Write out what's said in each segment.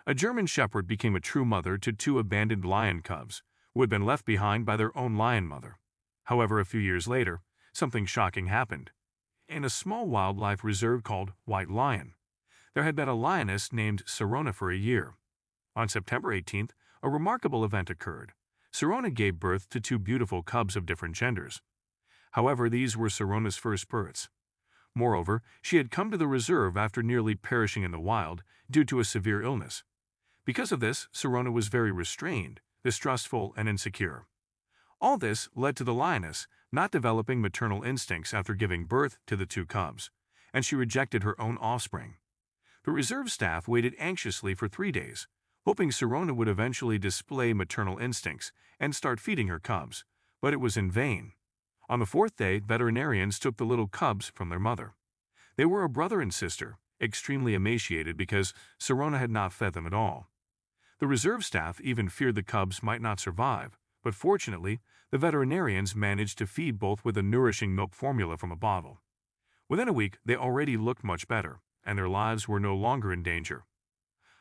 A German Shepherd became a true mother to two abandoned lion cubs who had been left behind by their own lion mother. However, a few years later, something shocking happened. In a small wildlife reserve called White Lion, there had been a lioness named Sirona for a year. On September 18th, a remarkable event occurred. Sirona gave birth to two beautiful cubs of different genders. However, these were Sirona's first births. Moreover, she had come to the reserve after nearly perishing in the wild due to a severe illness. Because of this, Sirona was very restrained, distrustful, and insecure. All this led to the lioness not developing maternal instincts after giving birth to the two cubs, and she rejected her own offspring. The reserve staff waited anxiously for 3 days, hoping Sirona would eventually display maternal instincts and start feeding her cubs, but it was in vain. On the 4th day, veterinarians took the little cubs from their mother. They were a brother and sister, extremely emaciated because Sirona had not fed them at all. The reserve staff even feared the cubs might not survive, but fortunately, the veterinarians managed to feed both with a nourishing milk formula from a bottle. Within a week, they already looked much better, and their lives were no longer in danger.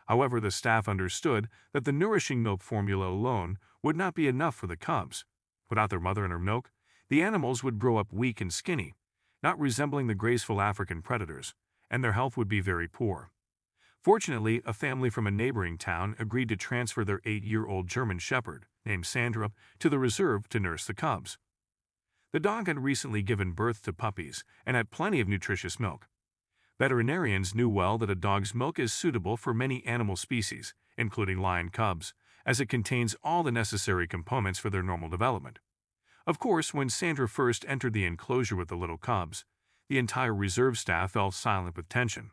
However, the staff understood that the nourishing milk formula alone would not be enough for the cubs. Without their mother and her milk, the animals would grow up weak and skinny, not resembling the graceful African predators, and their health would be very poor. Fortunately, a family from a neighboring town agreed to transfer their 8-year-old German Shepherd, named Sandra, to the reserve to nurse the cubs. The dog had recently given birth to puppies and had plenty of nutritious milk. Veterinarians knew well that a dog's milk is suitable for many animal species, including lion cubs, as it contains all the necessary components for their normal development. Of course, when Sandra first entered the enclosure with the little cubs, the entire reserve staff fell silent with tension.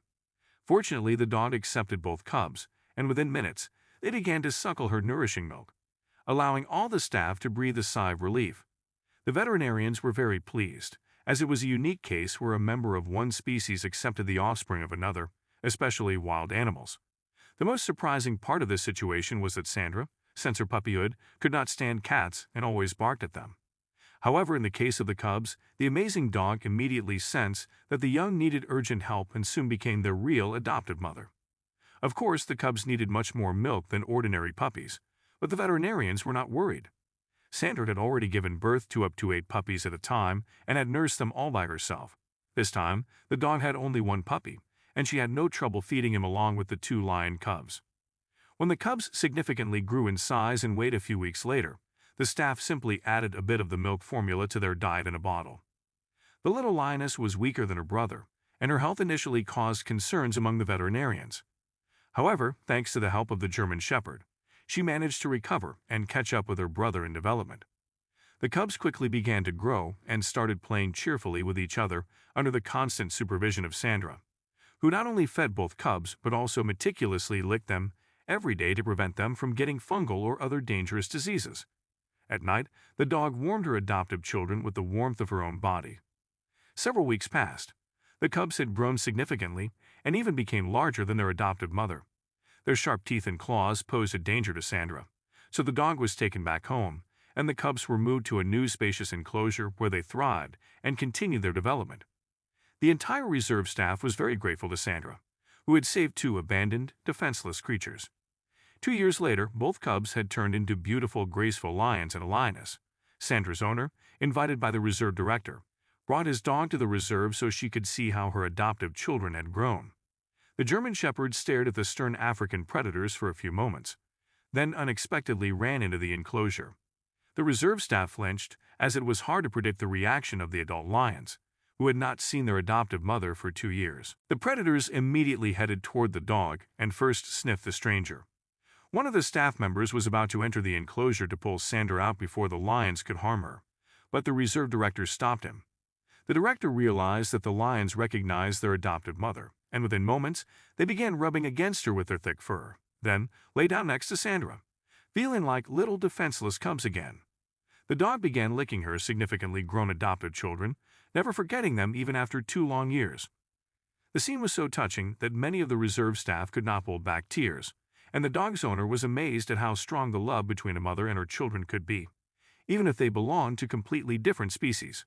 Fortunately, the dog accepted both cubs, and within minutes, they began to suckle her nourishing milk, allowing all the staff to breathe a sigh of relief. The veterinarians were very pleased, as it was a unique case where a member of one species accepted the offspring of another, especially wild animals. The most surprising part of this situation was that Sandra, since her puppyhood, could not stand cats and always barked at them. However, in the case of the cubs, the amazing dog immediately sensed that the young needed urgent help and soon became their real adoptive mother. Of course, the cubs needed much more milk than ordinary puppies, but the veterinarians were not worried. Sandra had already given birth to up to 8 puppies at a time and had nursed them all by herself. This time, the dog had only one puppy, and she had no trouble feeding him along with the 2 lion cubs. When the cubs significantly grew in size and weight a few weeks later, the staff simply added a bit of the milk formula to their diet in a bottle. The little lioness was weaker than her brother, and her health initially caused concerns among the veterinarians. However, thanks to the help of the German Shepherd, she managed to recover and catch up with her brother in development. The cubs quickly began to grow and started playing cheerfully with each other under the constant supervision of Sandra, who not only fed both cubs but also meticulously licked them every day to prevent them from getting fungal or other dangerous diseases. At night, the dog warmed her adoptive children with the warmth of her own body. Several weeks passed. The cubs had grown significantly and even became larger than their adoptive mother. Their sharp teeth and claws posed a danger to Sandra, so the dog was taken back home, and the cubs were moved to a new spacious enclosure where they thrived and continued their development. The entire reserve staff was very grateful to Sandra, who had saved 2 abandoned, defenseless creatures. 2 years later, both cubs had turned into beautiful, graceful lions and a lioness. Sandra's owner, invited by the reserve director, brought his dog to the reserve so she could see how her adoptive children had grown. The German Shepherd stared at the stern African predators for a few moments, then unexpectedly ran into the enclosure. The reserve staff flinched, as it was hard to predict the reaction of the adult lions, who had not seen their adoptive mother for 2 years. The predators immediately headed toward the dog and first sniffed the stranger. One of the staff members was about to enter the enclosure to pull Sandra out before the lions could harm her, but the reserve director stopped him. The director realized that the lions recognized their adoptive mother, and within moments, they began rubbing against her with their thick fur, then lay down next to Sandra, feeling like little defenseless cubs again. The dog began licking her significantly grown adoptive children, never forgetting them even after 2 long years. The scene was so touching that many of the reserve staff could not hold back tears, and the dog's owner was amazed at how strong the love between a mother and her children could be, even if they belonged to completely different species.